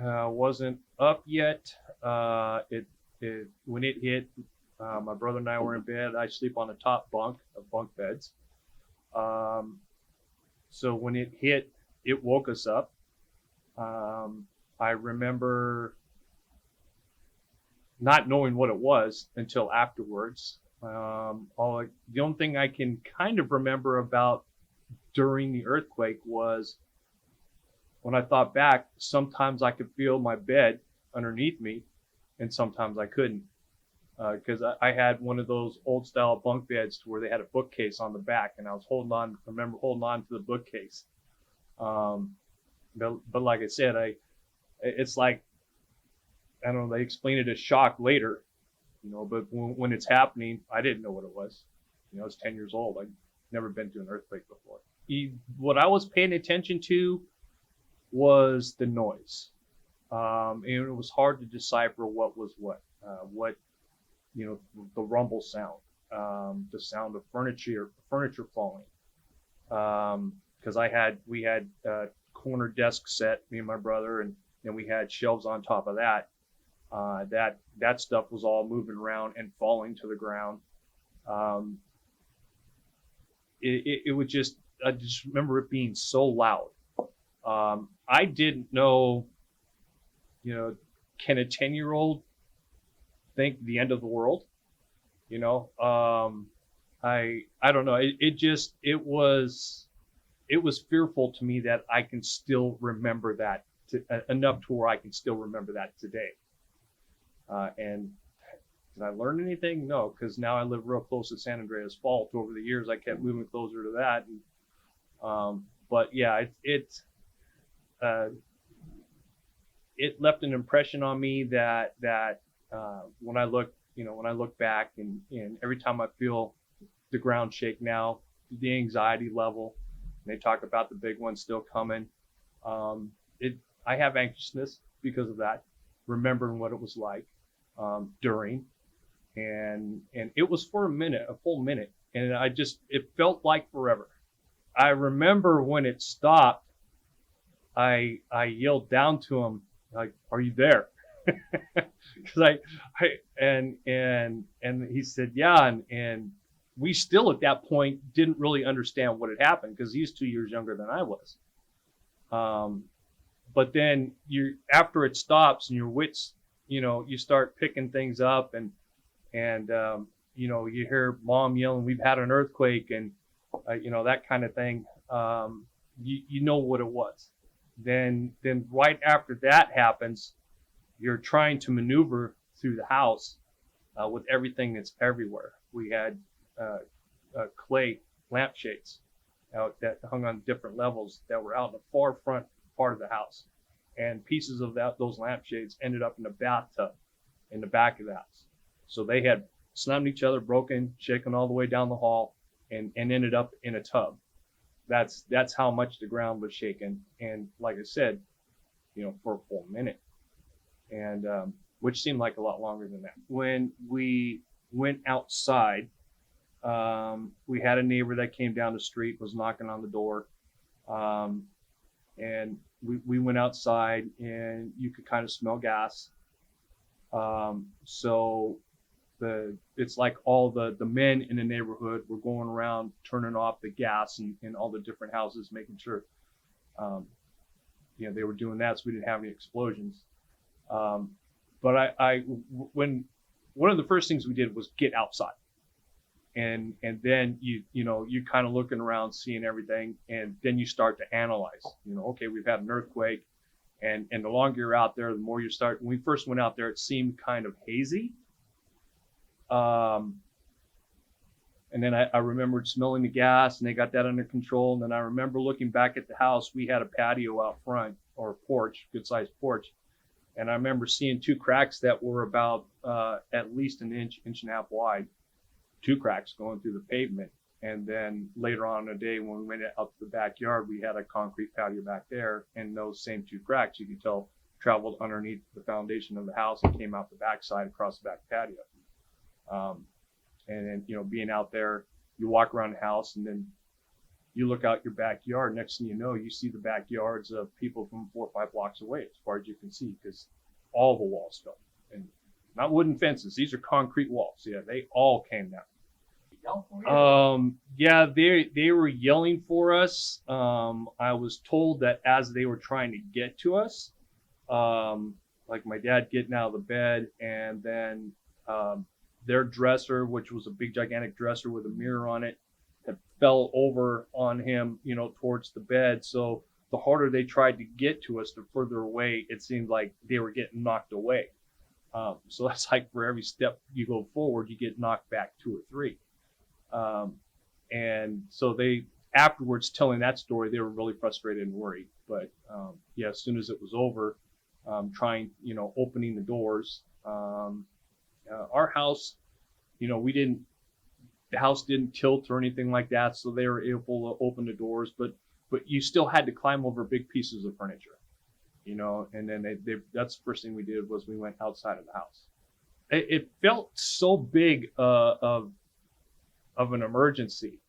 wasn't up yet. It when it hit, my brother and I were in bed. I sleep on the top bunk of bunk beds. Um, so when it hit, it woke us up. I remember not knowing what it was until afterwards. The only thing I can kind of remember about during the earthquake was when I thought back, sometimes I could feel my bed underneath me, and sometimes I couldn't. Because I had one of those old style bunk beds to where they had a bookcase on the back, and I was holding on. I remember holding on to the bookcase. Um, but like I said, it's like I don't know. They explain it as shock later, But when it's happening, I didn't know what it was. I was 10 years old. I'd never been to an earthquake before. What I was paying attention to was the noise, and it was hard to decipher what was what. The rumble sound, the sound of furniture falling. Because we had corner desk set, me and my brother, and then we had shelves on top of that. That stuff was all moving around and falling to the ground. Um, it was just I just remember it being so loud. I didn't know, can a 10-year-old think the end of the world? You know, I don't know. It was fearful to me that I can still remember that enough to where I can still remember that today. And did I learn anything? No, because now I live real close to San Andreas Fault. Over the years, I kept moving closer to that. But yeah, uh, it left an impression on me that when I look back and every time I feel the ground shake now, the anxiety level, and they talk about the big one still coming. Um, it I have anxiousness because of that, remembering what it was like during, and it was for a full minute, and it felt like forever. I remember when it stopped, I yelled down to him like, "Are you there?" Because and he said, "Yeah," and we still at that point didn't really understand what had happened because he's 2 years younger than I was. Um, but then after it stops and your wits, you start picking things up and you hear mom yelling, "We've had an earthquake," and that kind of thing. You know what it was. Then right after that happens, you're trying to maneuver through the house with everything that's everywhere. We had uh, clay lampshades out that hung on different levels that were out in the far front part of the house, and pieces of those lampshades ended up in a bathtub in the back of the house. So they had slammed each other, broken, shaken all the way down the hall, and ended up in a tub. That's how much the ground was shaken, and like I said, for a full minute, and which seemed like a lot longer than that. When we went outside, we had a neighbor that came down the street, was knocking on the door, um, and we went outside, and you could kind of smell gas. So it's like all the men in the neighborhood were going around turning off the gas in all the different houses, making sure um, they were doing that so we didn't have any explosions. Um, but when one of the first things we did was get outside, and then you kind of looking around, seeing everything, and then you start to analyze. Okay, we've had an earthquake, and the longer you're out there, the more you start. When we first went out there, it seemed kind of hazy. Um, and then I remembered smelling the gas, and they got that under control. And then I remember looking back at the house. We had a patio out front, or a porch, good sized porch. And I remember seeing two cracks that were about at least an inch and a half wide, two cracks going through the pavement. And then later on in the day, when we went out to the backyard, we had a concrete patio back there. And those same two cracks, you could tell, traveled underneath the foundation of the house and came out the backside across the back patio. And then, being out there, you walk around the house, and then You look out your backyard, next thing you know, you see the backyards of people from 4 or 5 blocks away, as far as you can see, because all the walls fell. And not wooden fences, these are concrete walls. Yeah, they all came down. Yeah, they were yelling for us. I was told that as they were trying to get to us, like my dad getting out of the bed, and then their dresser, which was a big gigantic dresser with a mirror on it, had fell over on him, towards the bed. So the harder they tried to get to us, the further away it seemed like they were getting knocked away. So that's like for every step you go forward, you get knocked back 2 or 3. And so they, afterwards, telling that story, they were really frustrated and worried. But yeah, as soon as it was over, trying, opening the doors, our house, the house didn't tilt or anything like that, so they were able to open the doors. But you still had to climb over big pieces of furniture, And then that's the first thing we did was we went outside of the house. It felt so big of an emergency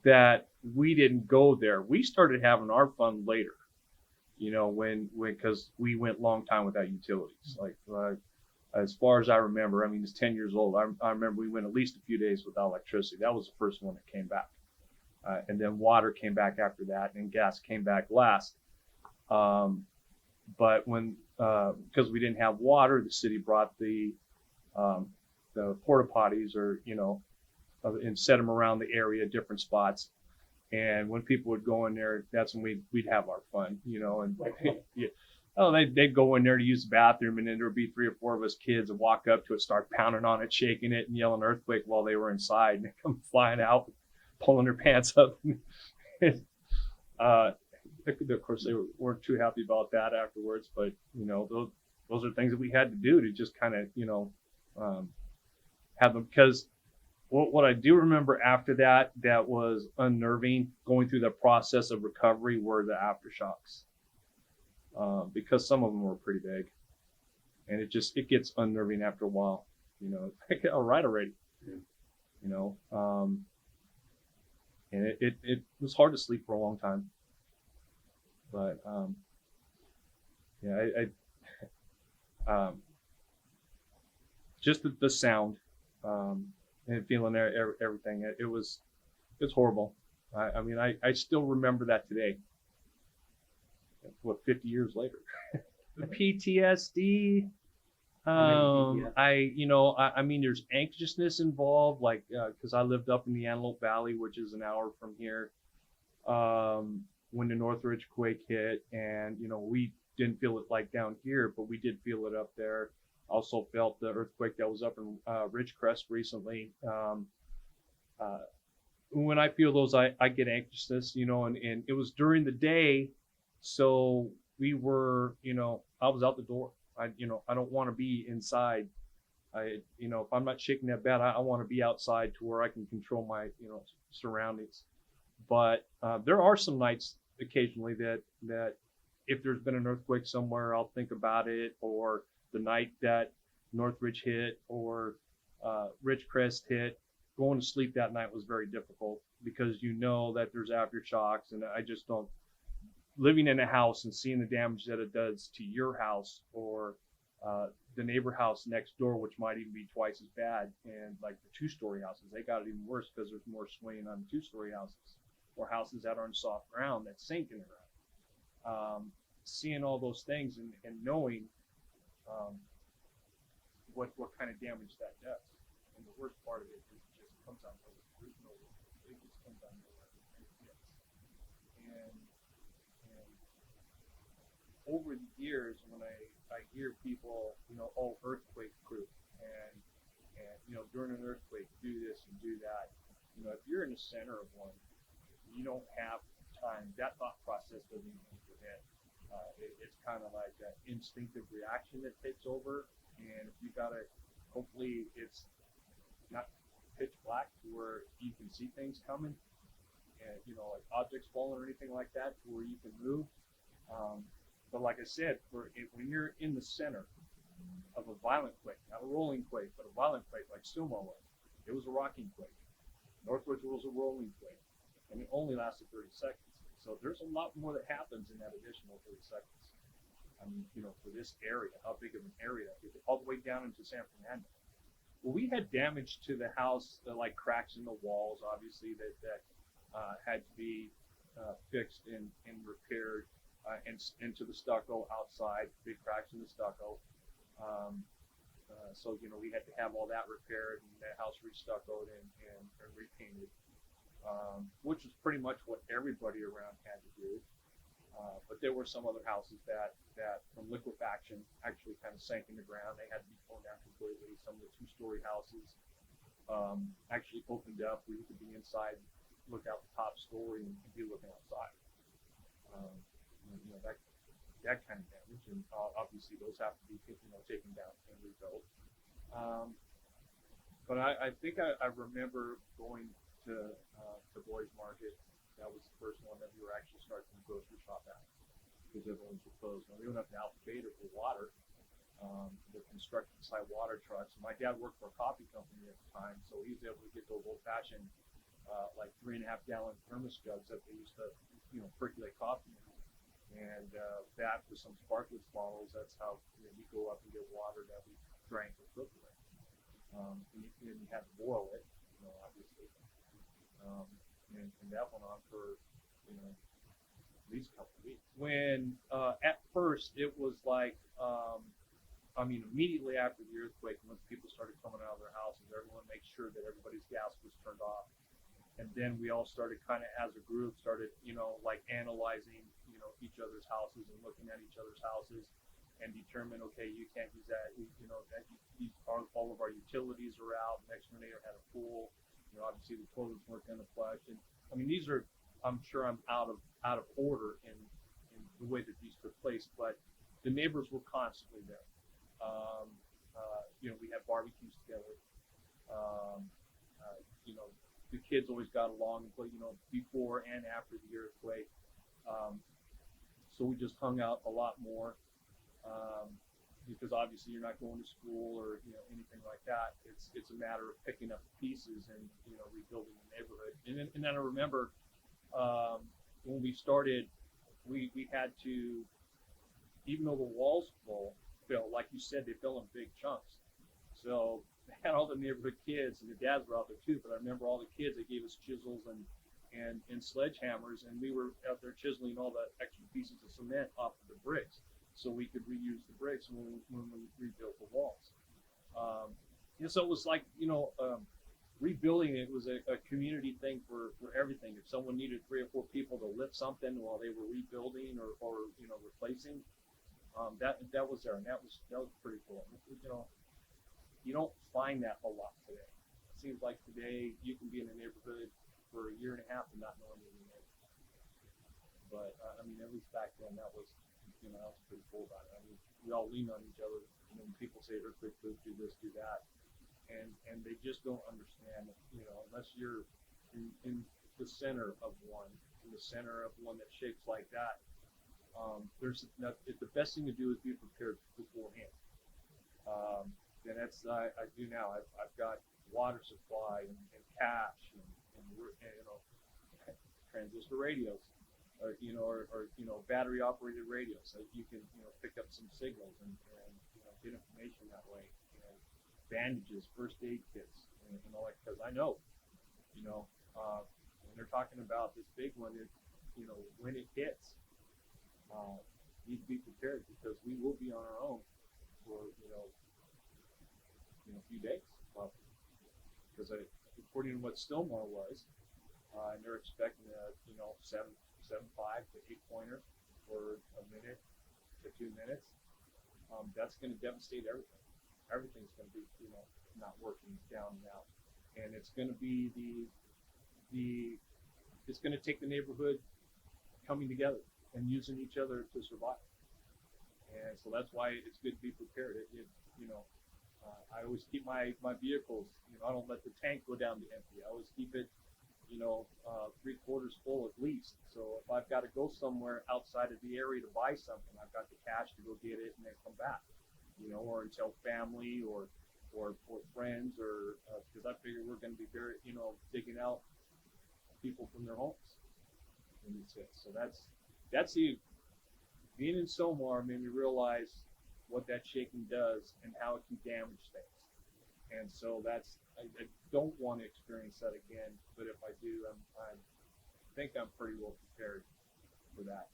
that we didn't go there. We started having our fun later, because we went long time without utilities. Like as far as I remember, I mean, it's 10 years old. I remember we went at least a few days without electricity. That was the first one that came back. And then water came back after that, and gas came back last. But when, because we didn't have water, the city brought the porta potties, or, and set them around the area, different spots. And when people would go in there, that's when we'd have our fun, and yeah. Oh, they'd go in there to use the bathroom, and then there'd be 3 or 4 of us kids that walk up to it, start pounding on it, shaking it, and yelling earthquake while they were inside, and they come flying out, pulling their pants up. Of course, they weren't too happy about that afterwards, but those are things that we had to do to just kind of have them. Because what I do remember after that was unnerving, going through the process of recovery, were the aftershocks. Because some of them were pretty big, and it gets unnerving after a while. All right already. Yeah. And it was hard to sleep for a long time. But yeah, just the sound, and feeling everything. It's horrible. I mean, I still remember that today. What, 50 years later? The PTSD. I mean, there's anxiousness involved, like, because I lived up in the Antelope Valley, which is an hour from here, when the Northridge quake hit, and, we didn't feel it like down here, but we did feel it up there. Also felt the earthquake that was up in Ridgecrest recently. When I feel those, I get anxiousness, and it was during the day. So we were, I was out the door. I don't want to be inside. If I'm not shaking that bed, I want to be outside to where I can control my, surroundings. But there are some nights occasionally that if there's been an earthquake somewhere, I'll think about it, or the night that Northridge hit or Ridgecrest hit. Going to sleep that night was very difficult, because that there's aftershocks, and I just don't. Living in a house and seeing the damage that it does to your house, or the neighbor house next door, which might even be twice as bad, and like the 2-story houses, they got it even worse because there's more swaying on the 2-story houses, or houses that are on soft ground that sink in the ground. Seeing all those things and knowing what kind of damage that does, and the worst part of it is it just comes out of nowhere. There's no, it just comes out of nowhere. And over the years, when I hear people, earthquake proof, and during an earthquake, do this and do that. If you're in the center of one, you don't have time. That thought process doesn't even enter your head. It's kind of like an instinctive reaction that takes over, and if you gotta, hopefully it's not pitch black to where you can see things coming, and like objects falling or anything like that, to where you can move. But like I said, when you're in the center of a violent quake, not a rolling quake, but a violent quake like Sumo was, it was a rocking quake. Northridge was a rolling quake. and it only lasted 30 seconds. So there's a lot more that happens in that additional 30 seconds. I mean, for this area, how big of an area, all the way down into San Fernando. Well, we had damage to the house, like cracks in the walls, obviously that had to be fixed and repaired, and into the stucco outside, big cracks in the stucco. Um, so we had to have all that repaired and that house re-stuccoed and repainted, which was pretty much what everybody around had to do. But there were some other houses that from liquefaction actually kind of sank in the ground. They had to be torn down completely. Some of the two-story houses actually opened up where you could be inside, look out the top story, and be looking outside. Um, that kind of damage, and obviously those have to be taken down and rebuilt. Um, but I think I remember going to Boys Market. That was the first one that we were actually starting to grocery shop at, because everyone's were closed. Now, we went up to Alpha Beta for water. The construction side water trucks. My dad worked for a coffee company at the time, so he was able to get those old-fashioned, like 3.5-gallon thermos jugs that they used to, percolate coffee in. And that with some Sparkletts bottles, that's how you go up and get water that we drank or cooked with. And you had to boil it, obviously. And that went on for, at least a couple of weeks. When at first it was like, immediately after the earthquake, when people started coming out of their houses, everyone makes sure that everybody's gas was turned off. And then we all started kind of as a group started, like analyzing, each other's houses and looking at each other's houses and determine, okay, you can't use that, all of our utilities are out. Next door neighbor had a pool, obviously the toilets weren't going to flush. And I mean, these are, I'm sure I'm out of order in the way that these took place, but the neighbors were constantly there. We had barbecues together. The kids always got along, but before and after the earthquake. So we just hung out a lot more, because obviously you're not going to school or anything like that. It's a matter of picking up the pieces and rebuilding the neighborhood. And then I remember when we started, we had to, even though the walls fell, like you said, they fell in big chunks. So they had all the neighborhood kids, and the dads were out there too. But I remember all the kids, they gave us chisels and sledgehammers, and we were out there chiseling all the extra pieces of cement off of the bricks, so we could reuse the bricks when we rebuilt the walls. So it was like, rebuilding it was a community thing for everything. If someone needed 3 or 4 people to lift something while they were rebuilding or replacing, that was there, and that was pretty cool. You don't find that a lot today. It seems like today you can be in a neighborhood for a year and a half and not know any of your neighbors. But at least back then, that was pretty cool about it. I mean, we all lean on each other. When people say earthquake proof, do this, do that, and they just don't understand. Unless you're in the center of one, that shakes like that. The best thing to do is be prepared beforehand. And that's I do now. I've got water supply and cash and transistor radios, or battery operated radios, so you can pick up some signals and get information that way. Bandages, first aid kits, and all that, because I know, when they're talking about this big one, when it hits, need to be prepared, because we will be on our own for a few days, because according to what Stillmore was, and they're expecting a 7.5 to 8 pointer for a minute to 2 minutes. That's going to devastate everything. Everything's going to be not working down and out, and it's going to be it's going to take the neighborhood coming together and using each other to survive. And so that's why it's good to be prepared. I always keep my vehicles, I don't let the tank go down to empty. I always keep it, 3/4 full at least. So if I've got to go somewhere outside of the area to buy something, I've got the cash to go get it and then come back, or tell family or friends, or because I figure we're going to be very, digging out people from their homes when these hit. So that's the being in Somar made me realize what that shaking does and how it can damage things. And so I don't want to experience that again. But if I do, I think I'm pretty well prepared for that.